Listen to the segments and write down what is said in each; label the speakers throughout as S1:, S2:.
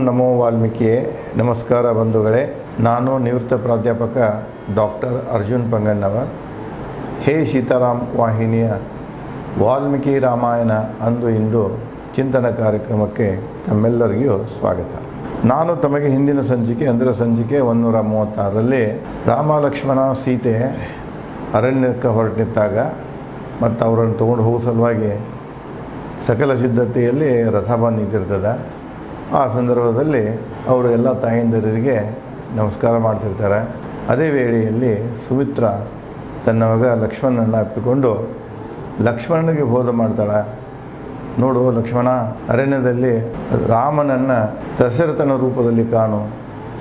S1: ನಮೋ ವಾಲ್ಮೀಕಿಯೇ. ನಮಸ್ಕಾರ ಬಂಧುಗಳೇ. ನಾನು ನಿವೃತ್ತ ಪ್ರಾಧ್ಯಾಪಕ ಡಾಕ್ಟರ್ ಅರ್ಜುನ್ ಪಂಗಣ್ಣವರ್. ಹೇ ಸೀತಾರಾಮ್ ವಾಹಿನಿಯ ವಾಲ್ಮೀಕಿ ರಾಮಾಯಣ ಅಂದು ಇಂದು ಚಿಂತನ ಕಾರ್ಯಕ್ರಮಕ್ಕೆ ತಮ್ಮೆಲ್ಲರಿಗೂ ಸ್ವಾಗತ. ನಾನು ತಮಗೆ ಹಿಂದಿನ ಸಂಚಿಕೆ ಅಂದರೆ ಸಂಚಿಕೆ 136ರಲ್ಲಿ ರಾಮ ಲಕ್ಷ್ಮಣ ಸೀತೆ ಅರಣ್ಯಕ್ಕೆ ಹೊರಟಿದ್ದಾಗ ಮತ್ತು ಅವರನ್ನು ತೊಗೊಂಡು ಹೋಗೋ ಸಲುವಾಗಿ ಸಕಲ ಸಿದ್ಧತೆಯಲ್ಲಿ ರಥ ಬಂದು ನಿಂತಿರ್ತದೆ. ಆ ಸಂದರ್ಭದಲ್ಲಿ ಅವರು ಎಲ್ಲ ತಾಯಂದಿರಿಗೆ ನಮಸ್ಕಾರ ಮಾಡ್ತಿರ್ತಾರೆ. ಅದೇ ವೇಳೆಯಲ್ಲಿ ಸುಮಿತ್ರ ತನ್ನ ಮಗ ಲಕ್ಷ್ಮಣನನ್ನು ಅಪ್ಪಿಕೊಂಡು ಲಕ್ಷ್ಮಣನಿಗೆ ಬೋಧ ಮಾಡ್ತಾಳೆ. ನೋಡು ಲಕ್ಷ್ಮಣ, ಅರಣ್ಯದಲ್ಲಿ ರಾಮನನ್ನು ದಶರಥನ ರೂಪದಲ್ಲಿ ಕಾಣು,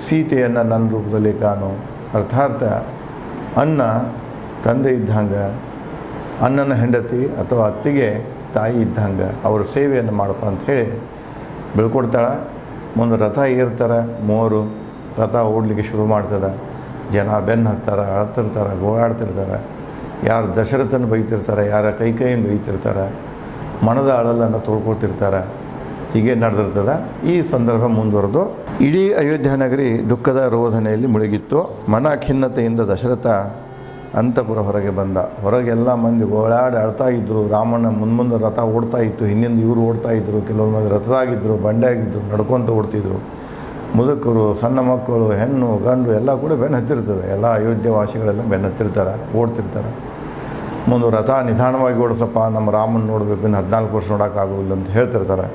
S1: ಸೀತೆಯನ್ನು ನನ್ನ ರೂಪದಲ್ಲಿ ಕಾಣು. ಅರ್ಥಾತ್ ಅಣ್ಣ ತಂದೆ ಇದ್ದಂಗೆ, ಅಣ್ಣನ ಹೆಂಡತಿ ಅಥವಾ ಅತ್ತಿಗೆ ತಾಯಿ ಇದ್ದಂಗೆ ಅವ್ರ ಸೇವೆಯನ್ನು ಮಾಡಪ್ಪ ಅಂಥೇಳಿ ಬೆಳ್ಕೊಡ್ತಾಳೆ. ಮುಂದೆ ರಥ ಏರ್ತಾರೆ. ಮೂವರು ರಥ ಓಡಲಿಕ್ಕೆ ಶುರು ಮಾಡ್ತದೆ. ಜನ ಬೆನ್ನು ಹತ್ತಾರೆ, ಅಳ್ತಿರ್ತಾರೆ, ಗೋಳಾಡ್ತಿರ್ತಾರೆ. ಯಾರು ದಶರಥನ ಬೈತಿರ್ತಾರೆ, ಯಾರ ಕೈಯಿಂದ ಬೈತಿರ್ತಾರೆ, ಮನದ ಅಳಲನ್ನು ತೊಳ್ಕೊಳ್ತಿರ್ತಾರೆ. ಹೀಗೆ ನಡೆದಿರ್ತದೆ. ಈ ಸಂದರ್ಭ ಮುಂದುವರೆದು ಇಡೀ ಅಯೋಧ್ಯ ನಗರಿ ದುಃಖದ ರೋಧನೆಯಲ್ಲಿ ಮುಳುಗಿತ್ತು. ಮನ ಖಿನ್ನತೆಯಿಂದ ದಶರಥ ಅಂತಪುರ ಹೊರಗೆ ಬಂದ. ಹೊರಗೆಲ್ಲ ಮಂದಿ ಗೋಳಾಡಿ ಅಳ್ತಾ ಇದ್ದರು. ರಾಮನ ಮುಂದೆ ರಥ ಓಡ್ತಾ ಇತ್ತು, ಹಿಂದಿಂದ ಇವರು ಓಡ್ತಾ ಇದ್ದರು. ಕೆಲವರು ಮಂದಿ ರಥದಾಗಿದ್ದರು, ಬಂಡೆಯಾಗಿದ್ದರು, ನಡ್ಕೊತ ಓಡ್ತಿದ್ರು. ಮುದುಕರು, ಸಣ್ಣ ಮಕ್ಕಳು, ಹೆಣ್ಣು ಗಂಡು ಎಲ್ಲ ಕೂಡ ಬೆನ್ನು ಹತ್ತಿರ್ತದೆ. ಎಲ್ಲ ಅಯೋಧ್ಯ ವಾಸಿಗಳೆಲ್ಲ ಬೆನ್ನು ಹತ್ತಿರ್ತಾರೆ, ಓಡ್ತಿರ್ತಾರೆ. ಮುಂದೆ ರಥ ನಿಧಾನವಾಗಿ ಓಡಿಸಪ್ಪ, ನಮ್ಮ ರಾಮನ ನೋಡಬೇಕು, ಇನ್ನು 14 ವರ್ಷ ನೋಡೋಕ್ಕಾಗೋದಿಲ್ಲ ಅಂತ ಹೇಳ್ತಿರ್ತಾರೆ.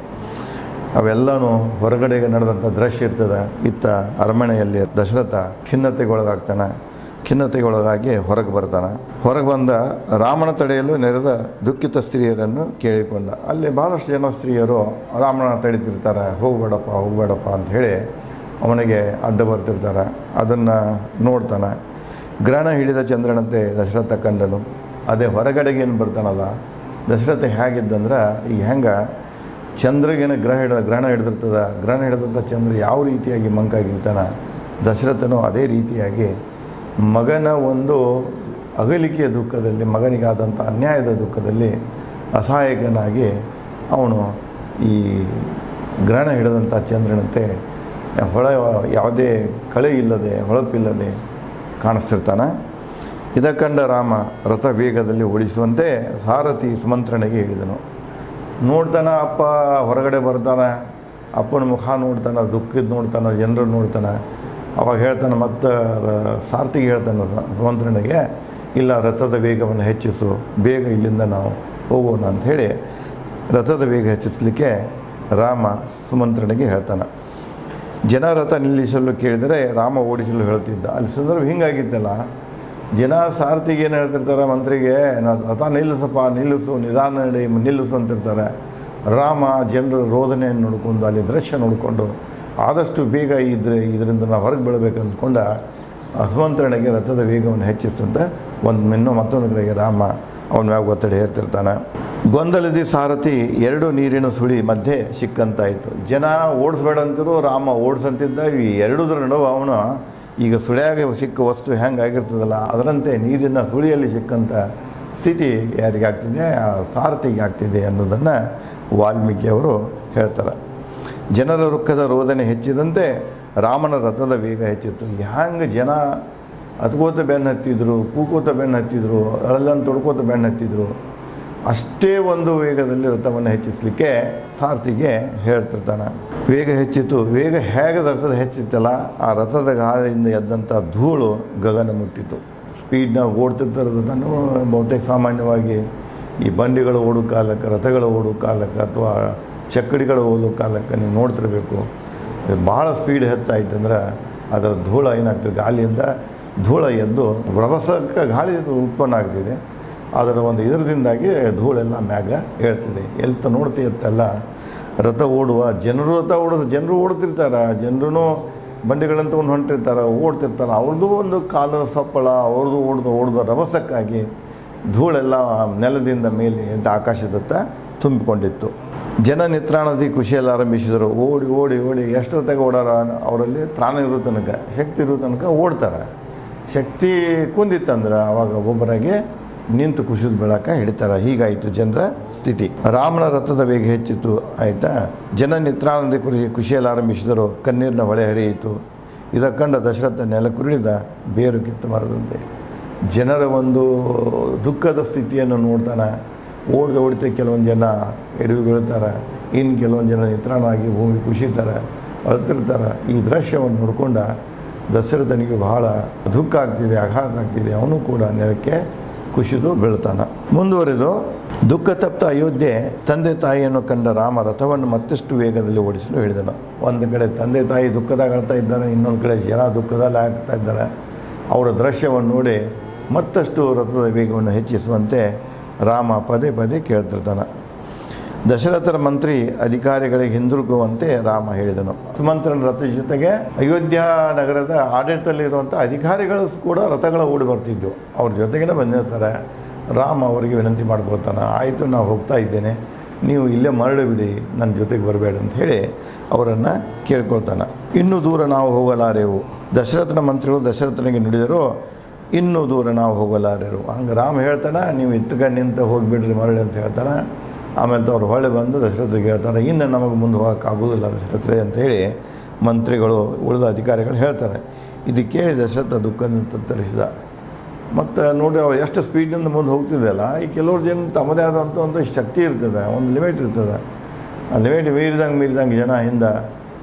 S1: ಅವೆಲ್ಲನೂ ಹೊರಗಡೆಗೆ ನಡೆದಂಥ ದೃಶ್ಯ ಇರ್ತದೆ. ಇತ್ತ ಅರಮನೆಯಲ್ಲಿ ದಶರಥ ಖಿನ್ನತೆಗೊಳಗಾಗ್ತಾನೆ. ಖಿನ್ನತೆಗೊಳಗಾಗಿ ಹೊರಗೆ ಬರ್ತಾನೆ. ಹೊರಗೆ ಬಂದ ರಾಮನ ತಡೆಯಲು ನೆರೆದ ದುಃಖಿತ ಸ್ತ್ರೀಯರನ್ನು ಕೇಳಿಕೊಂಡ. ಅಲ್ಲಿ ಭಾಳಷ್ಟು ಜನ ಸ್ತ್ರೀಯರು ರಾಮನ ತಡೀತಿರ್ತಾರೆ. ಹೋಗಬೇಡಪ್ಪ ಅಂತ ಹೇಳಿ ಅವನಿಗೆ ಅಡ್ಡ ಬರ್ತಿರ್ತಾರೆ. ಅದನ್ನು ನೋಡ್ತಾನೆ. ಗ್ರಹಣ ಹಿಡಿದ ಚಂದ್ರನಂತೆ ದಶರಥ ಕಂಡನು. ಅದೇ ಹೊರಗಡೆಗೆ ಏನು ಬರ್ತಾನಲ್ಲ ದಶರಥ ಹೇಗಿದ್ದಂದ್ರೆ, ಈಗ ಹೆಂಗೆ ಚಂದ್ರಗೇನು ಗ್ರಹಣ ಹಿಡಿದಿರ್ತದೆ, ಗ್ರಹಣ ಹಿಡಿದಂಥ ಚಂದ್ರ ಯಾವ ರೀತಿಯಾಗಿ ಮಂಕಾಗಿರ್ತಾನೆ, ದಶರಥನು ಅದೇ ರೀತಿಯಾಗಿ ಮಗನ ಒಂದು ಅಗಲಿಕೆಯ ದುಃಖದಲ್ಲಿ, ಮಗನಿಗಾದಂಥ ಅನ್ಯಾಯದ ದುಃಖದಲ್ಲಿ ಅಸಹಾಯಕನಾಗಿ ಅವನು ಈ ಗ್ರಹಣ ಹಿಡಿದಂಥ ಚಂದ್ರನಂತೆ ಯಾವುದೇ ಕಳೆ ಇಲ್ಲದೆ, ಹೊಳಪಿಲ್ಲದೆ ಕಾಣಿಸ್ತಿರ್ತಾನೆ. ಇದಕ್ಕಂಡ ರಾಮ ರಥ ವೇಗದಲ್ಲಿ ಓಡಿಸುವಂತೆ ಸಾರಥಿ ಸುಮಂತ್ರನಿಗೆ ಹೇಳಿದನು. ನೋಡ್ತಾನೆ ಅಪ್ಪ ಹೊರಗಡೆ ಬರ್ತಾನೆ. ಅಪ್ಪನ ಮುಖ ನೋಡ್ತಾನೆ, ದುಃಖದ ನೋಡ್ತಾನೆ, ಜನರು ನೋಡ್ತಾನೆ. ಅವಾಗ ಹೇಳ್ತಾನೆ, ಮತ್ತು ಸಾರಥಿಗೆ ಹೇಳ್ತಾನೆ ಸುಮಂತ್ರನಿಗೆ, ಇಲ್ಲ ರಥದ ವೇಗವನ್ನು ಹೆಚ್ಚಿಸು, ಬೇಗ ಇಲ್ಲಿಂದ ನಾವು ಹೋಗೋಣ ಅಂಥೇಳಿ ರಥದ ವೇಗ ಹೆಚ್ಚಿಸಲಿಕ್ಕೆ ರಾಮ ಸುಮಂತ್ರನಿಗೆ ಹೇಳ್ತಾನೆ. ಜನ ರಥ ನಿಲ್ಲಿಸಲು ಕೇಳಿದರೆ ರಾಮ ಓಡಿಸಲು ಹೇಳ್ತಿದ್ದ. ಅಲ್ಲಿ ಸಂದರ್ಭ ಹಿಂಗಾಗಿತ್ತಲ್ಲ, ಜನ ಸಾರಥಿಗೆ ಏನು ಹೇಳ್ತಿರ್ತಾರೆ, ಮಂತ್ರಿಗೆ ರಥ ನಿಲ್ಲಿಸು, ನಿಧಾನ ನಿಲ್ಲಿಸು ಅಂತಿರ್ತಾರೆ. ರಾಮ ಜನರ ರೋದನೆಯನ್ನು ನೋಡಿಕೊಂಡು, ಅಲ್ಲಿ ದೃಶ್ಯ ನೋಡಿಕೊಂಡು ಆದಷ್ಟು ಬೇಗ ಇದರಿಂದ ನಾವು ಹೊರಗೆ ಬೀಳಬೇಕು ಅಂದ್ಕೊಂಡ ಸುಮಂತ್ರನಿಗೆ ರಥದ ವೇಗವನ್ನು ಹೆಚ್ಚಿಸಂತ ಮತ್ತೊಂದು ಕಡೆಗೆ ರಾಮ ಅವನ ಮ್ಯಾಗ ಒತ್ತಡ ಹೇರ್ತಿರ್ತಾನೆ. ಗೊಂದಲದಿ ಸಾರಥಿ 2 ನೀರಿನ ಸುಳಿ ಮಧ್ಯೆ ಸಿಕ್ಕಂತಾಯಿತು. ಜನ ಓಡಿಸ್ಬೇಡ ಅಂತಿರು, ರಾಮ ಓಡಿಸಂತಿದ್ದ. ಈ ಎರಡೂದ್ರ ನಡುವೆ ಅವನು ಈಗ ಸುಳಿಯಾಗ ಸಿಕ್ಕ ವಸ್ತು ಹೆಂಗಾಗಿರ್ತದಲ್ಲ ಅದರಂತೆ ನೀರಿನ ಸುಳಿಯಲ್ಲಿ ಸಿಕ್ಕಂಥ ಸ್ಥಿತಿ ಯಾರಿಗಾಗ್ತಿದೆ, ಆ ಸಾರಥಿಗೆ ಆಗ್ತಿದೆ ಅನ್ನೋದನ್ನು ವಾಲ್ಮೀಕಿಯವರು ಹೇಳ್ತಾರೆ. ಜನರ ರುಕ್ಕದ ರೋದನೆ ಹೆಚ್ಚಿದಂತೆ ರಾಮನ ರಥದ ವೇಗ ಹೆಚ್ಚಿತ್ತು. ಹ್ಯಾಂಗೆ ಜನ ಹತ್ಕೋತ ಬೆನ್ನು ಹತ್ತಿದ್ರು, ಕೂಕೋತ ಬೆನ್ನು ಹತ್ತಿದ್ರು, ಅಳಲನ್ನು ತೊಡ್ಕೋತ ಬೆನ್ನು ಹತ್ತಿದ್ರು. ಅಷ್ಟೇ ಒಂದು ವೇಗದಲ್ಲಿ ರಥವನ್ನು ಹೆಚ್ಚಿಸಲಿಕ್ಕೆ ಸಾರಥಿಗೆ ಹೇಳ್ತಿರ್ತಾನೆ. ವೇಗ ಹೆಚ್ಚಿತು. ವೇಗ ಹೇಗೆ ರಥದ ಹೆಚ್ಚಿತ್ತಲ್ಲ, ಆ ರಥದ ಗಾಳಿಯಿಂದ ಎದ್ದಂಥ ಧೂಳು ಗಗನ ಮುಟ್ಟಿತು. ಸ್ಪೀಡ್ನಾಗ ಓಡ್ತಿರ್ತಾರೆ ರಥನೂ. ಬಹುತೇಕ ಸಾಮಾನ್ಯವಾಗಿ ಈ ಬಂಡಿಗಳು ಓಡೋ ಕಾಲಕ್ಕೆ, ರಥಗಳು ಓಡೋ ಕಾಲಕ್ಕೆ ಅಥವಾ ಚಕ್ಕಡಿಗಳು ಓದೋ ಕಾಲಕ್ಕೆ ನೀವು ನೋಡ್ತಿರ್ಬೇಕು. ಭಾಳ ಸ್ಪೀಡ್ ಹೆಚ್ಚಾಯ್ತಂದ್ರೆ ಅದರ ಧೂಳ ಏನಾಗ್ತದೆ, ಗಾಳಿಯಿಂದ ಧೂಳ ಎದ್ದು ರಭಸಕ್ಕೆ ಗಾಳಿ ಉತ್ಪನ್ನ ಆಗ್ತಿದೆ. ಅದರ ಒಂದು ಇದರದಿಂದಾಗಿ ಧೂಳೆಲ್ಲ ಮ್ಯಾಗ ಹೇಳ್ತಿದೆ. ಎಲ್ತ ನೋಡ್ತೀಯತ್ತಲ್ಲ ರಥ ಓಡುವ ಜನರು ಓಡ್ತಿರ್ತಾರೆ. ಜನರೂ ಬಂಡಿಗಳನ್ನು ತೊಗೊಂಡು ಹೊಂಟಿರ್ತಾರೆ, ಓಡ್ತಿರ್ತಾರೆ. ಅವ್ರದ್ದು ಒಂದು ಕಾಲದ ಸಪ್ಪಳ, ಅವ್ರದ್ದು ಓಡ್ದ ರಭಸಕ್ಕಾಗಿ ಧೂಳೆಲ್ಲ ನೆಲದಿಂದ ಮೇಲೆ ಎದ್ದು ಆಕಾಶದತ್ತ ತುಂಬಿಕೊಂಡಿತ್ತು. ಜನ ನಿತ್ರಾಣದಿ ಖುಷಿಯಲ್ಲಿ ಆರಂಭಿಸಿದರು. ಓಡಿ ಎಷ್ಟು ಹೊತ್ತಾಗ ಓಡಾರ, ಅವರಲ್ಲಿ ತ್ರಾಣ ಇರೋ ತನಕ, ಶಕ್ತಿ ಇರೋ ತನಕ ಓಡ್ತಾರೆ. ಶಕ್ತಿ ಕುಂದಿತ್ತಂದ್ರೆ ಆವಾಗ ಒಬ್ಬೊಬ್ಬರಾಗಿ ನಿಂತು ಕುಸಿದು ಬೆಳಕ ಹಿಡಿತಾರೆ. ಹೀಗಾಯಿತು ಜನರ ಸ್ಥಿತಿ. ರಾಮನ ರಥದ ವೇಗ ಹೆಚ್ಚಿತು, ಆಯಿತಾ. ಜನ ನಿತ್ರಾನಂದ ಖುಷಿಯಲ್ಲಿ ಆರಂಭಿಸಿದರು, ಕಣ್ಣೀರಿನ ಹೊಳೆ ಹರಿಯಿತು. ಇದಕ್ಕೆ ಕಂಡ ದಶರಥ ನೆಲ ಕುರುಳಿದ ಬೇರು ಕಿತ್ತು ಮರದಂತೆ. ಜನರ ಒಂದು ದುಃಖದ ಸ್ಥಿತಿಯನ್ನು ನೋಡ್ತಾನೆ. ಓಡಿತ ಕೆಲವೊಂದು ಜನ ಎಡವಿ ಬೀಳ್ತಾರೆ, ಇನ್ನು ಕೆಲವೊಂದು ಜನ ನಿತ್ರಾಣವಾಗಿ ಭೂಮಿ ಕುಸಿತಾರೆ, ಅಳ್ತಿರ್ತಾರೆ. ಈ ದೃಶ್ಯವನ್ನು ನೋಡ್ಕೊಂಡ ದಶರಥನಿಗೆ ಬಹಳ ದುಃಖ ಆಗ್ತಿದೆ, ಆಘಾತ ಆಗ್ತಿದೆ. ಅವನು ಕೂಡ ನೆಲಕ್ಕೆ ಕುಸಿದು ಬೀಳ್ತಾನೆ. ಮುಂದುವರೆದು ದುಃಖ ತಪ್ತ ಅಯೋಧ್ಯೆ ತಂದೆ ತಾಯಿಯನ್ನು ಕಂಡ ರಾಮ ರಥವನ್ನು ಮತ್ತಷ್ಟು ವೇಗದಲ್ಲಿ ಓಡಿಸಲು ಹೇಳಿದನು. ಒಂದು ಕಡೆ ತಂದೆ ತಾಯಿ ದುಃಖದಾಗ ಆಳ್ತಾ ಇದ್ದಾರೆ, ಇನ್ನೊಂದು ಕಡೆ ಜನ ದುಃಖದಲ್ಲಿ ಆಗ್ತಾ ಇದ್ದಾರೆ. ಅವರ ದೃಶ್ಯವನ್ನು ನೋಡಿ ಮತ್ತಷ್ಟು ರಥದ ವೇಗವನ್ನು ಹೆಚ್ಚಿಸುವಂತೆ ರಾಮ ಪದೇ ಪದೇ ಕೇಳ್ತಿರ್ತಾನೆ. ದಶರಥರ ಮಂತ್ರಿ ಅಧಿಕಾರಿಗಳಿಗೆ ಹಿಂದಿರುಗುವಂತೆ ರಾಮ ಹೇಳಿದನು. ಸುಮಂತ್ರನ ರಥದ ಜೊತೆಗೆ ಅಯೋಧ್ಯ ನಗರದ ಆಡಳಿತದಲ್ಲಿರುವಂಥ ಅಧಿಕಾರಿಗಳು ಕೂಡ ರಥಗಳ ಓಡಿ ಬರ್ತಿದ್ದು, ಅವ್ರ ಜೊತೆಗೇ ಬಂದಿರ್ತಾರೆ. ರಾಮ ಅವರಿಗೆ ವಿನಂತಿ ಮಾಡ್ಕೊಳ್ತಾನೆ, ಆಯಿತು ನಾವು ಹೋಗ್ತಾ ಇದ್ದೇನೆ, ನೀವು ಇಲ್ಲೇ ಮರಳಿ ಬಿಡಿ, ನನ್ನ ಜೊತೆಗೆ ಬರಬೇಡ ಅಂತ ಹೇಳಿ ಅವರನ್ನು ಕೇಳ್ಕೊಳ್ತಾನೆ. ಇನ್ನೂ ದೂರ ನಾವು ಹೋಗಲಾರೆವು. ದಶರಥನ ಮಂತ್ರಿಗಳು ದಶರಥನಿಗೆ ನುಡಿದರು, ಇನ್ನೂ ದೂರ ನಾವು ಹೋಗಲಾರೆವು. ಹಂಗೆ ರಾಮ ಹೇಳ್ತಾನೆ, ನೀವು ಇತ್ತಕೊಂಡು ನಿಂತ ಹೋಗಿಬಿಡ್ರಿ ಮರಳಿ ಅಂತ ಹೇಳ್ತಾನೆ. ಆಮೇಲೆ ಅವ್ರು ಹೊಳೆ ಬಂದು ದಶರಥರಿಗೆ ಹೇಳ್ತಾರೆ, ಇನ್ನು ನಮಗೆ ಮುಂದೆ ಹೋಗೋಕ್ಕಾಗೋದಿಲ್ಲ ದಶರಥರೇ ಅಂತ ಹೇಳಿ ಮಂತ್ರಿಗಳು ಉಳಿದ ಅಧಿಕಾರಿಗಳು ಹೇಳ್ತಾರೆ. ಇದು ಕೇಳಿ ದಶರಥ ದುಃಖದಿಂದ ತತ್ತರಿಸಿದ. ಮತ್ತು ನೋಡಿ ಅವ್ರು ಎಷ್ಟು ಸ್ಪೀಡಿನಿಂದ ಮುಂದೆ ಹೋಗ್ತಿದ್ದೆಲ್ಲ, ಈ ಕೆಲವ್ರು ಜನ ತಮ್ಮದೇ ಆದಂಥ ಒಂದು ಶಕ್ತಿ ಇರ್ತದೆ, ಒಂದು ಲಿಮಿಟ್ ಇರ್ತದೆ. ಆ ಲಿಮಿಟ್ ಮೀರಿದಂಗೆ ಜನ ಹಿಂದೆ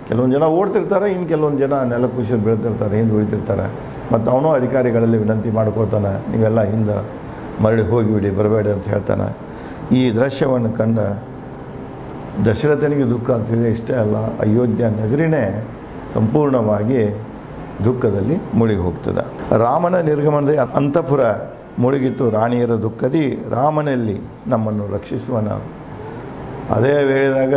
S1: ಕೆಲವೊಂದು ಜನ ಓಡ್ತಿರ್ತಾರೆ, ಇನ್ನು ಕೆಲವೊಂದು ಜನ ನೆಲ ಕುಸಿದು ಬೀಳ್ತಿರ್ತಾರೆ, ಹಿಂದೆ ಉಳಿತಿರ್ತಾರೆ. ಮತ್ತು ಅವನು ಅಧಿಕಾರಿಗಳಲ್ಲಿ ವಿನಂತಿ ಮಾಡ್ಕೊಳ್ತಾನೆ, ನೀವೆಲ್ಲ ಹಿಂದೆ ಮರಳಿ ಹೋಗಿಬಿಡಿ, ಬರಬೇಡಿ ಅಂತ ಹೇಳ್ತಾನೆ. ಈ ದೃಶ್ಯವನ್ನು ಕಂಡ ದಶರಥನಿಗೆ ದುಃಖ ಆಗ್ತಿದೆ. ಇಷ್ಟೇ ಅಲ್ಲ, ಅಯೋಧ್ಯ ನಗರಿನೇ ಸಂಪೂರ್ಣವಾಗಿ ದುಃಖದಲ್ಲಿ ಮುಳುಗಿ ಹೋಗ್ತದೆ. ರಾಮನ ನಿರ್ಗಮನದ ಅಂತಃಪುರ ಮುಳುಗಿತು ರಾಣಿಯರ ದುಃಖದಿ, ರಾಮನಲ್ಲಿ ನಮ್ಮನ್ನು ರಕ್ಷಿಸುವನ. ಅದೇ ವೇಳೆದಾಗ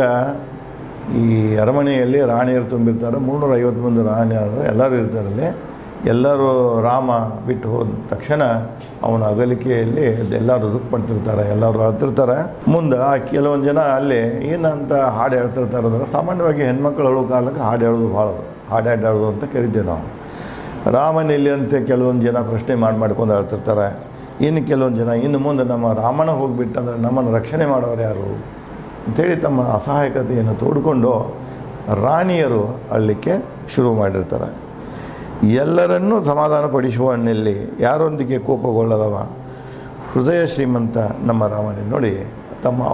S1: ಈ ಅರಮನೆಯಲ್ಲಿ ರಾಣಿಯರು ತುಂಬಿರ್ತಾರೆ, 350 ಮಂದಿ ರಾಣಿಯರು ಎಲ್ಲರೂ ಇರ್ತಾರಲ್ಲಿ. ಎಲ್ಲರೂ ರಾಮ ಬಿಟ್ಟು ಹೋದ ತಕ್ಷಣ ಅವನ ಅಗಲಿಕೆಯಲ್ಲಿ ಎಲ್ಲರೂ ದುಃಖ ಪಡ್ತಿರ್ತಾರೆ, ಎಲ್ಲರೂ ಅಳ್ತಿರ್ತಾರೆ. ಮುಂದೆ ಕೆಲವೊಂದು ಜನ ಅಲ್ಲಿ ಏನಂತ ಹಾಡು ಹೇಳ್ತಿರ್ತಾರೆ ಅಂದ್ರೆ, ಸಾಮಾನ್ಯವಾಗಿ ಹೆಣ್ಮಕ್ಳು ಹೇಳೋ ಕಾಲಕ್ಕೆ ಹಾಡು ಹೇಳೋದು ಭಾಳ ಹಾಡಾಡೋದು ಅಂತ ಕರಿತೀವಿ ನಾವು. ರಾಮನಲ್ಲಿ ಅಂತ ಕೆಲವೊಂದು ಜನ ಪ್ರಶ್ನೆ ಮಾಡ್ಕೊಂಡು ಹೇಳ್ತಿರ್ತಾರೆ. ಇನ್ನು ಕೆಲವೊಂದು ಜನ ಇನ್ನು ಮುಂದೆ ನಮ್ಮ ರಾಮನ ಹೋಗಿಬಿಟ್ಟಂದ್ರೆ ನಮ್ಮನ್ನು ರಕ್ಷಣೆ ಮಾಡೋರು ಯಾರು ಅಂಥೇಳಿ ತಮ್ಮ ಅಸಹಾಯಕತೆಯನ್ನು ತೋಡ್ಕೊಂಡು ರಾಣಿಯರು ಅಳ್ಳಿಕ್ಕೆ ಶುರು ಮಾಡಿರ್ತಾರೆ. ಎಲ್ಲರನ್ನೂ ಸಮಾಧಾನಪಡಿಸುವನ್ನಲ್ಲಿ ಯಾರೊಂದಿಗೆ ಕೋಪಗೊಳ್ಳದವ ಹೃದಯ ಶ್ರೀಮಂತ ನಮ್ಮ ರಾಮನೇ. ನೋಡಿ,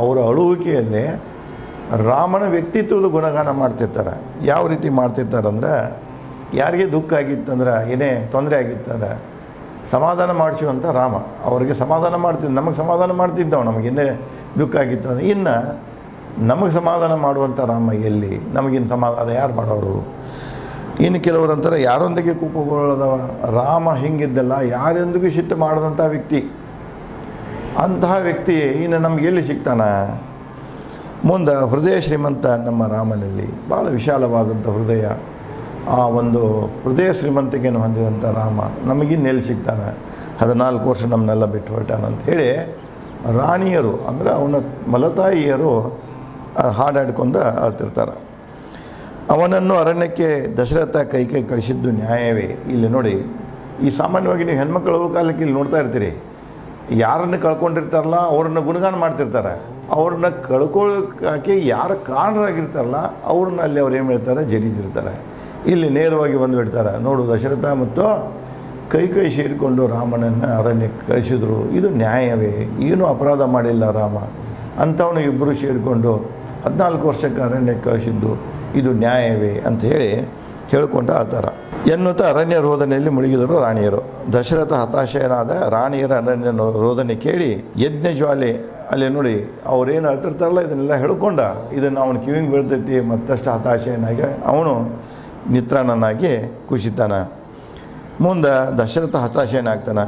S1: ಅವರ ಅಳುವಿಕೆಯಲ್ಲಿ ರಾಮನ ವ್ಯಕ್ತಿತ್ವದ ಗುಣಗಾನ ಮಾಡ್ತಿರ್ತಾರೆ. ಯಾವ ರೀತಿ ಮಾಡ್ತಿರ್ತಾರೆ ಅಂದರೆ, ಯಾರಿಗೆ ದುಃಖ ಆಗಿತ್ತಂದ್ರೆ, ಏನೇ ತೊಂದರೆ ಆಗಿತ್ತಂದ್ರೆ ಸಮಾಧಾನ ಮಾಡಿಸುವಂಥ ರಾಮ ಅವರಿಗೆ ಸಮಾಧಾನ ಮಾಡ್ತಿದ್ದ. ನಮಗೆ ಸಮಾಧಾನ ಮಾಡ್ತಿದ್ದವು, ನಮಗೇನೇ ದುಃಖ ಆಗಿತ್ತಂದ್ರೆ. ಇನ್ನು ನಮಗೆ ಸಮಾಧಾನ ಮಾಡುವಂಥ ರಾಮ ಎಲ್ಲಿ? ನಮಗಿನ್ನು ಸಮಾಧಾನ ಯಾರು ಮಾಡೋರು? ಇನ್ನು ಕೆಲವರು ಅಂತಾರೆ, ಯಾರೊಂದಿಗೆ ಕೋಪಗೊಳ್ಳದವ ರಾಮ ಹಿಂಗಿದ್ದಲ್ಲ, ಯಾರೊಂದಿಗೂ ಸಿಟ್ಟು ಮಾಡಿದಂಥ ವ್ಯಕ್ತಿ. ಅಂತಹ ವ್ಯಕ್ತಿ ಇನ್ನು ನಮ್ಗೆ ಎಲ್ಲಿ ಸಿಗ್ತಾನೆ? ಮುಂದೆ ಹೃದಯ ಶ್ರೀಮಂತ ನಮ್ಮ ರಾಮನಲ್ಲಿ, ಭಾಳ ವಿಶಾಲವಾದಂಥ ಹೃದಯ. ಆ ಒಂದು ಹೃದಯ ಶ್ರೀಮಂತಿಕೆಯನ್ನು ಹೊಂದಿದಂಥ ರಾಮ ನಮಗಿನ್ನೆಲ್ಲಿ ಸಿಗ್ತಾನೆ? 14 ವರ್ಷ ನಮ್ಮನ್ನೆಲ್ಲ ಬಿಟ್ಟು ಹೊರಟಾನಂತ ಹೇಳಿ ರಾಣಿಯರು ಅಂದರೆ ಅವನ ಮಲತಾಯಿಯರು ಹಾಡಾಡ್ಕೊಂಡು ಅಳ್ತಿರ್ತಾರೆ. ಅವನನ್ನು ಅರಣ್ಯಕ್ಕೆ ದಶರಥ ಕೈ ಕಳಿಸಿದ್ದು ನ್ಯಾಯವೇ? ಇಲ್ಲಿ ನೋಡಿ, ಈ ಸಾಮಾನ್ಯವಾಗಿ ನೀವು ಹೆಣ್ಮಕ್ಳು ಕಾಲಕ್ಕೆ ಇಲ್ಲಿ ನೋಡ್ತಾ ಇರ್ತೀರಿ, ಯಾರನ್ನು ಕಳ್ಕೊಂಡಿರ್ತಾರಲ್ಲ ಅವ್ರನ್ನ ಗುಣಗಾನ ಮಾಡ್ತಿರ್ತಾರೆ. ಅವ್ರನ್ನ ಕಳ್ಕೊಳ್ಳೋಕ್ಕೆ ಯಾರು ಕಾರಣರಾಗಿರ್ತಾರಲ್ಲ ಅವ್ರನ್ನ ಅಲ್ಲಿ ಅವ್ರು ಏನು ಹೇಳ್ತಾರೆ, ಜರಿದಿರ್ತಾರೆ. ಇಲ್ಲಿ ನೇರವಾಗಿ ಬಂದುಬಿಡ್ತಾರೆ. ನೋಡು, ದಶರಥ ಮತ್ತು ಕೈ ಸೇರಿಕೊಂಡು ರಾಮನನ್ನು ಅರಣ್ಯಕ್ಕೆ ಕಳಿಸಿದ್ರು, ಇದು ನ್ಯಾಯವೇ? ಏನೂ ಅಪರಾಧ ಮಾಡಿಲ್ಲ ರಾಮ, ಅಂಥವನು ಇಬ್ಬರು ಸೇರಿಕೊಂಡು 14 ವರ್ಷಕ್ಕೆ ಅರಣ್ಯಕ್ಕೆ ಕಳಿಸಿದ್ದು ಇದು ನ್ಯಾಯವೇ ಅಂತ ಹೇಳಿಕೊಂಡು ಆಳ್ತಾರೆ. ಎನ್ನುತ್ತಾ ಅರಣ್ಯ ರೋದನೆಯಲ್ಲಿ ಮುಳುಗಿದರು ರಾಣಿಯರು. ದಶರಥ ಹತಾಶನಾದ. ರಾಣಿಯರ ಅರಣ್ಯ ರೋದನೆ ಕೇಳಿ ಯಜ್ಞ ಜ್ವಾಲೆ ಅಲ್ಲಿ ನೋಡಿ ಅವ್ರೇನು ಅಳ್ತಿರ್ತಾರಲ್ಲ ಇದನ್ನೆಲ್ಲ ಹೇಳ್ಕೊಂಡ, ಇದನ್ನು ಅವನು ಕಿವಿಗೆ ಬೀಳ್ತೈತಿ. ಮತ್ತಷ್ಟು ಹತಾಶೆಯನಾಗಿ ಅವನು ನಿತ್ರಾಣನಾಗಿ ಕುಸಿತಾನ. ಮುಂದೆ ದಶರಥ ಹತಾಶೆಯನಾಗ್ತಾನೆ.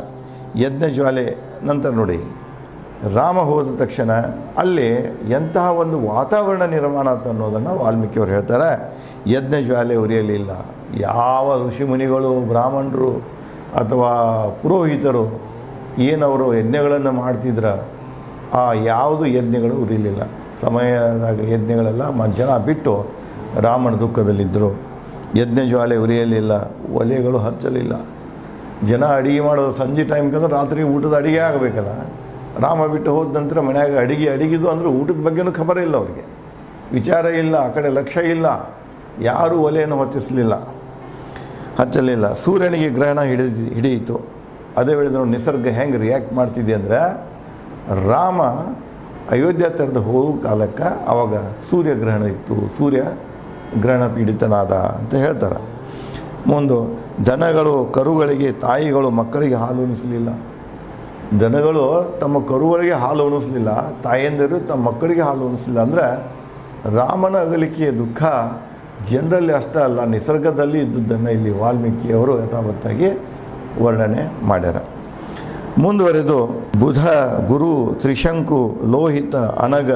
S1: ಯಜ್ಞ ಜ್ವಾಲೆ ನಂತರ ನೋಡಿ, ರಾಮ ಹೋದ ತಕ್ಷಣ ಅಲ್ಲಿ ಎಂತಹ ಒಂದು ವಾತಾವರಣ ನಿರ್ಮಾಣ ಆಯ್ತು ಅನ್ನೋದನ್ನು ವಾಲ್ಮೀಕಿಯವರು ಹೇಳ್ತಾರೆ. ಯಜ್ಞ ಜ್ವಾಲೆ ಉರಿಯಲಿಲ್ಲ. ಯಾವ ಋಷಿಮುನಿಗಳು, ಬ್ರಾಹ್ಮಣರು ಅಥವಾ ಪುರೋಹಿತರು ಏನವರು ಯಜ್ಞಗಳನ್ನು ಮಾಡ್ತಿದ್ರ, ಆ ಯಾವುದು ಯಜ್ಞಗಳು ಉರಿಲಿಲ್ಲ. ಸಮಯದಾಗ ಯಜ್ಞಗಳೆಲ್ಲ ಜನ ಬಿಟ್ಟು ರಾಮನ ದುಃಖದಲ್ಲಿದ್ದರು. ಯಜ್ಞ ಜ್ವಾಲೆ ಉರಿಯಲಿಲ್ಲ, ಒಲೆಗಳು ಹಚ್ಚಲಿಲ್ಲ. ಜನ ಅಡುಗೆ ಮಾಡೋದು ಸಂಜೆ ಟೈಮ್ಗೆ ರಾತ್ರಿ ಊಟದ ಅಡುಗೆ ಆಗಬೇಕಲ್ಲ. ರಾಮ ಬಿಟ್ಟು ಹೋದ ನಂತರ ಮನ್ಯಾಗ ಅಡಿಗಿದ್ದು ಅಂದರೆ ಊಟದ ಬಗ್ಗೆನೂ ಖಬರ ಇಲ್ಲ ಅವ್ರಿಗೆ, ವಿಚಾರ ಇಲ್ಲ, ಆ ಕಡೆ ಲಕ್ಷ್ಯ ಇಲ್ಲ, ಯಾರೂ ಒಲೆಯನ್ನು ಹಚ್ಚಲಿಲ್ಲ. ಸೂರ್ಯನಿಗೆ ಗ್ರಹಣ ಹಿಡಿಯಿತು. ಅದೇ ವೇಳೆ ನಾವು ನಿಸರ್ಗ ಹೆಂಗೆ ರಿಯಾಕ್ಟ್ ಮಾಡ್ತಿದ್ದೆ ಅಂದರೆ, ರಾಮ ಅಯೋಧ್ಯ ತೆರೆದು ಹೋಗೋ ಕಾಲಕ್ಕೆ ಆವಾಗ ಸೂರ್ಯಗ್ರಹಣ ಇತ್ತು, ಸೂರ್ಯ ಗ್ರಹಣ ಪೀಡಿತನಾದ ಅಂತ ಹೇಳ್ತಾರೆ. ಮುಂದೆ ದನಗಳು ಕರುಗಳಿಗೆ ತಾಯಿಗಳು ಮಕ್ಕಳಿಗೆ ಹಾಲು ಉಣಿಸಲಿಲ್ಲ. ದನಗಳು ತಮ್ಮ ಕರುಗಳಿಗೆ ಹಾಲು ಉಣಿಸಲಿಲ್ಲ, ತಾಯಂದಿರು ತಮ್ಮ ಮಕ್ಕಳಿಗೆ ಹಾಲು ಉಣಿಸಲಿಲ್ಲ. ಅಂದರೆ ರಾಮನ ಅಗಲಿಕೆಯ ದುಃಖ ಜನರಲ್ಲಿ ಅಷ್ಟೇ ಅಲ್ಲ, ನಿಸರ್ಗದಲ್ಲಿ ಇದ್ದುದನ್ನು ಇಲ್ಲಿ ವಾಲ್ಮೀಕಿಯವರು ಯಥಾವತ್ತಾಗಿ ವರ್ಣನೆ ಮಾಡ್ಯಾರ. ಮುಂದುವರೆದು ಬುಧ, ಗುರು, ತ್ರಿಶಂಕು, ಲೋಹಿತ, ಅನಗ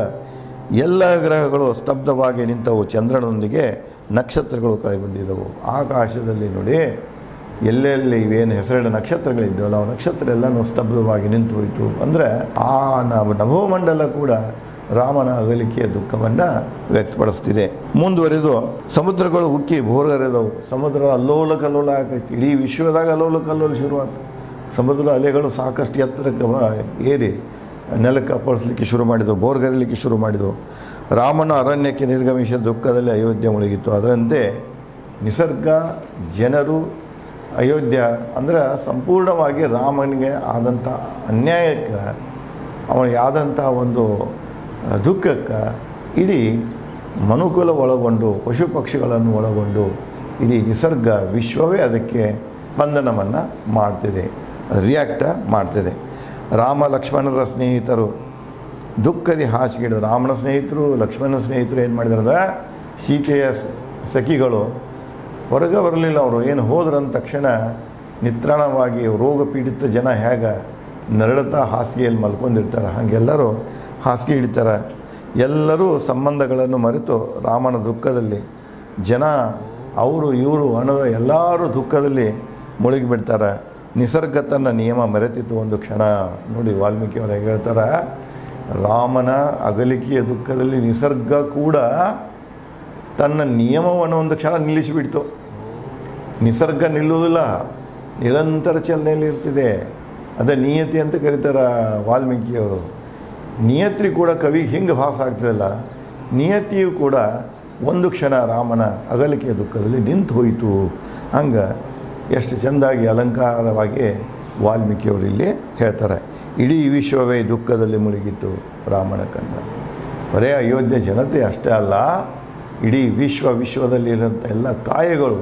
S1: ಎಲ್ಲ ಗ್ರಹಗಳು ಸ್ತಬ್ಧವಾಗಿ ನಿಂತವು. ಚಂದ್ರನೊಂದಿಗೆ ನಕ್ಷತ್ರಗಳು ಕೈಗೊಂಡಿದ್ದವು. ಆಕಾಶದಲ್ಲಿ ನೋಡಿ ಎಲ್ಲೆಲ್ಲಿ ಇವೇನು ಹೆಸರಿನ ನಕ್ಷತ್ರಗಳಿದ್ದವಲ್ಲ, ಅವು ನಕ್ಷತ್ರ ಎಲ್ಲನೂ ಸ್ತಬ್ಧವಾಗಿ ನಿಂತು ಹೋಯಿತು. ಅಂದರೆ ಆ ನಭೋಮಂಡಲ ಕೂಡ ರಾಮನ ಅಗಲಿಕೆಯ ದುಃಖವನ್ನು ವ್ಯಕ್ತಪಡಿಸ್ತಿದೆ. ಮುಂದುವರೆದು ಸಮುದ್ರಗಳು ಉಕ್ಕಿ ಭೋರ್ಗರೆದವು. ಸಮುದ್ರ ಅಲ್ಲೋಲ ಕಲ್ಲೋಲ ಆಗೈತಿ. ಇಡೀ ವಿಶ್ವದಾಗ ಅಲ್ಲೋಲ ಕಲ್ಲೋಲ ಶುರುವಾಯಿತು. ಸಮುದ್ರ ಅಲೆಗಳು ಸಾಕಷ್ಟು ಎತ್ತರಕ್ಕೆ ಏರಿ ನೆಲಕ್ಕೆ ಅಪ್ಪಳಿಸ್ಲಿಕ್ಕೆ ಶುರು ಮಾಡಿದವು, ಭೋರ್ಗರಿಲಿಕ್ಕೆ ಶುರು ಮಾಡಿದವು. ರಾಮನ ಅರಣ್ಯಕ್ಕೆ ನಿರ್ಗಮಿಸಿದ ದುಃಖದಲ್ಲಿ ಅಯೋಧ್ಯ ಮುಳುಗಿತ್ತು. ಅದರಂತೆ ನಿಸರ್ಗ, ಜನರು, ಅಯೋಧ್ಯ ಅಂದರೆ ಸಂಪೂರ್ಣವಾಗಿ ರಾಮನಿಗೆ ಆದಂಥ ಅನ್ಯಾಯಕ್ಕೆ, ಅವನಿಗೆ ಆದಂಥ ಒಂದು ದುಃಖಕ್ಕೆ ಇಡೀ ಮನುಕುಲ ಒಳಗೊಂಡು, ಪಶು ಪಕ್ಷಿಗಳನ್ನು ಒಳಗೊಂಡು ಇಡೀ ನಿಸರ್ಗ ವಿಶ್ವವೇ ಅದಕ್ಕೆ ಬಂಧನವನ್ನು ಮಾಡ್ತಿದೆ, ರಿಯಾಕ್ಟ್ ಮಾಡ್ತಿದೆ. ರಾಮ ಲಕ್ಷ್ಮಣರ ಸ್ನೇಹಿತರು ದುಃಖದಿ ಹಾಸಿಗೆಡು. ರಾಮನ ಸ್ನೇಹಿತರು, ಲಕ್ಷ್ಮಣನ ಸ್ನೇಹಿತರು ಏನು ಮಾಡಿದ್ರು ಅಂದರೆ, ಸೀತೆಯ ಸಖಿಗಳು ಹೊರಗೆ ಬರಲಿಲ್ಲ. ಅವರು ಏನು ಹೋದ್ರಂದ ತಕ್ಷಣ ನಿತ್ರಾಣವಾಗಿ ರೋಗ ಪೀಡಿತ ಜನ ಹೇಗೆ ನರಳುತ್ತಾ ಹಾಸಿಗೆಯಲ್ಲಿ ಮಲ್ಕೊಂಡಿರ್ತಾರೆ, ಹಾಗೆಲ್ಲರೂ ಹಾಸಿಗೆ ಹಿಡಿತಾರೆ. ಎಲ್ಲರೂ ಸಂಬಂಧಗಳನ್ನು ಮರೆತು ರಾಮನ ದುಃಖದಲ್ಲಿ ಜನ ಅವರು ಇವರು ಅನ್ನೋದ ಎಲ್ಲರೂ ದುಃಖದಲ್ಲಿ ಮುಳುಗಿಬಿಡ್ತಾರೆ. ನಿಸರ್ಗ ತನ್ನ ನಿಯಮ ಮರೆತಿತ್ತು ಒಂದು ಕ್ಷಣ. ನೋಡಿ ವಾಲ್ಮೀಕಿಯವರು ಹೇಗೆ ಹೇಳ್ತಾರೆ, ರಾಮನ ಅಗಲಿಕೆಯ ದುಃಖದಲ್ಲಿ ನಿಸರ್ಗ ಕೂಡ ತನ್ನ ನಿಯಮವನ್ನು ಒಂದು ಕ್ಷಣ ನಿಲ್ಲಿಸಿಬಿಡ್ತು. ನಿಸರ್ಗ ನಿಲ್ಲುವುದಿಲ್ಲ, ನಿರಂತರ ಚಲನೆಯಲ್ಲಿ ಇರ್ತಿದೆ. ಅದೇ ನಿಯತಿ ಅಂತ ಕರೀತಾರೆ ವಾಲ್ಮೀಕಿಯವರು. ನಿಯತಿ ಕೂಡ ಕವಿಗೆ ಹಿಂಗೆ ಭಾಸ ಆಗ್ತದಲ್ಲ, ನಿಯತಿಯು ಕೂಡ ಒಂದು ಕ್ಷಣ ರಾಮನ ಅಗಲಿಕೆಯ ದುಃಖದಲ್ಲಿ ನಿಂತು ಹೋಯಿತು. ಹಂಗೆ ಎಷ್ಟು ಚೆಂದಾಗಿ ಅಲಂಕಾರವಾಗಿ ವಾಲ್ಮೀಕಿಯವರು ಇಲ್ಲಿ ಹೇಳ್ತಾರೆ. ಇಡೀ ವಿಶ್ವವೇ ದುಃಖದಲ್ಲಿ ಮುಳುಗಿತ್ತು ರಾಮನ ಕಂಡ. ಬರೇ ಅಯೋಧ್ಯೆ ಜನತೆ ಅಷ್ಟೇ ಅಲ್ಲ, ಇಡೀ ವಿಶ್ವದಲ್ಲಿರೋಂಥ ಎಲ್ಲ ಕಾಯಗಳು,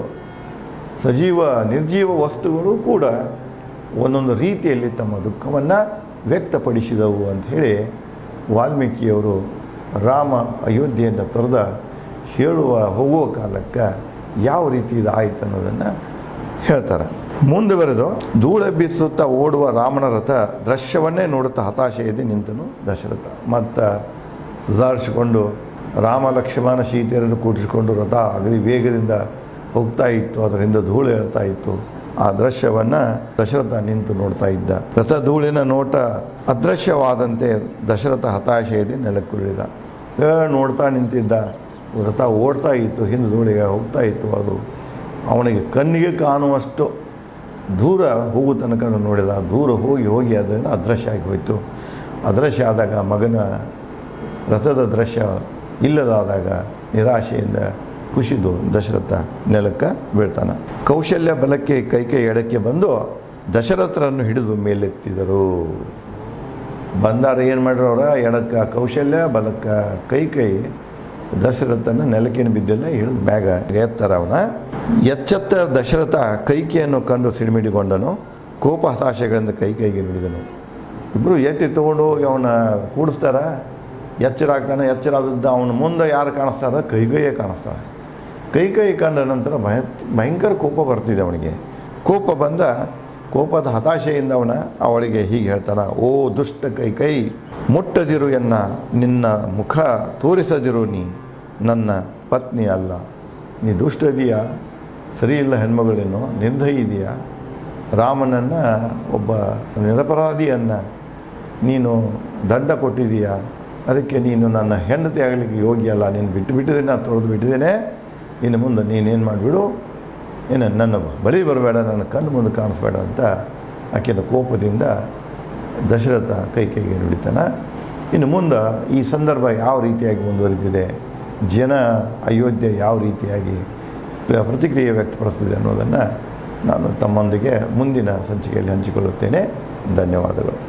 S1: ಸಜೀವ ನಿರ್ಜೀವ ವಸ್ತುಗಳು ಕೂಡ ಒಂದೊಂದು ರೀತಿಯಲ್ಲಿ ತಮ್ಮ ದುಃಖವನ್ನು ವ್ಯಕ್ತಪಡಿಸಿದವು ಅಂಥೇಳಿ ವಾಲ್ಮೀಕಿಯವರು ರಾಮ ಅಯೋಧ್ಯೆಯನ್ನು ತೊರೆದ ಹೋಗುವ ಕಾಲಕ್ಕೆ ಯಾವ ರೀತಿ ಇದಾಯಿತು ಅನ್ನೋದನ್ನು ಹೇಳ್ತಾರೆ. ಮುಂದುವರೆದು ಧೂಳೆಬ್ಬಿಸುತ್ತಾ ಓಡುವ ರಾಮನ ರಥ ದೃಶ್ಯವನ್ನೇ ನೋಡುತ್ತಾ ಹತಾಶೆಯದೆ ನಿಂತನು ದಶರಥ. ಮತ್ತು ಸುಧಾರಿಸಿಕೊಂಡು ರಾಮ ಲಕ್ಷ್ಮಣ ಸೀತೆಯರನ್ನು ಕೂಡಿಸಿಕೊಂಡು ರಥ ಅಗದಿ ವೇಗದಿಂದ ಹೋಗ್ತಾ ಇತ್ತು, ಅದರಿಂದ ಧೂಳು ಹೇಳ್ತಾ ಇತ್ತು. ಆ ದೃಶ್ಯವನ್ನು ದಶರಥ ನಿಂತು ನೋಡ್ತಾ ಇದ್ದ. ರಥ ಧೂಳಿನ ನೋಟ ಅದೃಶ್ಯವಾದಂತೆ ದಶರಥ ಹತಾಶೆಯದೆ ನೆಲಕ್ಕುರುಳಿದ. ನೋಡ್ತಾ ನಿಂತಿದ್ದ. ರಥ ಓಡ್ತಾ ಇತ್ತು, ಹಿಂದೆ ಧೂಳಿಗೆ ಹೋಗ್ತಾ ಇತ್ತು. ಅದು ಅವನಿಗೆ ಕಣ್ಣಿಗೆ ಕಾಣುವಷ್ಟು ದೂರ ಹೋಗೋ ತನಕ ನೋಡಿದ. ದೂರ ಹೋಗಿ ಅದನ್ನು ಅದೃಶ್ಯ ಆಗಿ ಹೋಯಿತು. ಅದೃಶ್ಯ ಆದಾಗ ಮಗನ ರಥದ ದೃಶ್ಯ ಇಲ್ಲದಾದಾಗ ನಿರಾಶೆಯಿಂದ ಕುಸಿದು ದಶರಥ ನೆಲಕ್ಕೆ ಬೀಳ್ತಾನೆ. ಕೌಶಲ್ಯ ಬಲಕ್ಕೆ ಕೈಕೈ ಎಡಕ್ಕೆ ಬಂದು ದಶರಥರನ್ನು ಹಿಡಿದು ಮೇಲೆತ್ತಿದರು. ಬಂದಾರ ಏನು ಮಾಡ್ರು ಅವರ ಎಡಕ್ಕೆ ಕೌಶಲ್ಯ, ಬಲಕ್ಕೆ ಕೈಕೈ ದಶರಥನ ನೆಲಕ್ಕೇನು ಬಿದ್ದಿಲ್ಲ, ಹಿಡಿದು ಮ್ಯಾಗ ಎತ್ತರ. ಅವನ ಎಚ್ಚೆತ್ತ ದಶರಥ ಕೈಕೆಯನ್ನು ಕಂಡು ಸಿಡಿಮಿಡಿಗೊಂಡನು. ಕೋಪ ಹತಾಶೆಗಳಿಂದ ಕೈಕೈಗೆ ನುಡಿದನು. ಇಬ್ಬರು ಎತ್ತಿ ತೊಗೊಂಡು ಹೋಗಿ ಅವನ ಕೂಡಿಸ್ತಾರ. ಎಚ್ಚರ ಆಗ್ತಾನೆ. ಎಚ್ಚರ ಆದದ್ದು ಅವನ ಮುಂದೆ ಯಾರು ಕಾಣಿಸ್ತಾರ? ಕೈಕೈಯೇ ಕಾಣಿಸ್ತಾಳೆ. ಕೈಕೈ ಕಂಡ ನಂತರ ಭಯಂಕರ ಕೋಪ ಬರ್ತಿದೆ ಅವನಿಗೆ. ಕೋಪ ಬಂದ ಕೋಪದ ಹತಾಶೆಯಿಂದ ಅವಳಿಗೆ ಹೀಗೆ ಹೇಳ್ತಾನೆ, ಓ ದುಷ್ಟ ಕೈಕೈ, ಮುಟ್ಟದಿರು ಎನ್ನ, ನಿನ್ನ ಮುಖ ತೋರಿಸದಿರು, ನೀ ನನ್ನ ಪತ್ನಿ ಅಲ್ಲ. ನೀ ದುಷ್ಟ ಇದೆಯಾ, ಸರಿ ಇಲ್ಲ ಹೆಣ್ಮಗಳೇನೋ, ನಿರ್ದಯಿ ಇದೆಯಾ, ರಾಮನನ್ನು ಒಬ್ಬ ನಿರಪರಾಧಿಯನ್ನು ನೀನು ದಂಡ ಕೊಟ್ಟಿದೀಯಾ, ಅದಕ್ಕೆ ನೀನು ನನ್ನ ಹೆಂಡತಿ ಆಗಲಿಕ್ಕೆ ಯೋಗ್ಯ ಅಲ್ಲ, ನೀನು ಬಿಟ್ಟಿದ್ದೇನೆ, ನಾನು ತೊಳೆದು ಬಿಟ್ಟಿದ್ದೇನೆ. ಇನ್ನು ಮುಂದೆ ನೀನೇನು ಮಾಡಿಬಿಡು, ಏನು ನನ್ನ ಬಳಿ ಬರಬೇಡ, ನನ್ನ ಕಣ್ಣು ಮುಂದೆ ಕಾಣಿಸ್ಬೇಡ ಅಂತ ಆಕೆಯ ಕೋಪದಿಂದ ದಶರಥ ಕೈಕೇಯಿಗೆ ನುಡಿತಾನೆ. ಇನ್ನು ಮುಂದೆ ಈ ಸಂದರ್ಭ ಯಾವ ರೀತಿಯಾಗಿ ಮುಂದುವರಿದಿದೆ, ಜನ ಅಯೋಧ್ಯೆ ಯಾವ ರೀತಿಯಾಗಿ ಪ್ರತಿಕ್ರಿಯೆ ವ್ಯಕ್ತಪಡಿಸ್ತಿದೆ ಅನ್ನೋದನ್ನು ನಾನು ತಮ್ಮೊಂದಿಗೆ ಮುಂದಿನ ಸಂಚಿಕೆಯಲ್ಲಿ ಹಂಚಿಕೊಳ್ಳುತ್ತೇನೆ. ಧನ್ಯವಾದಗಳು.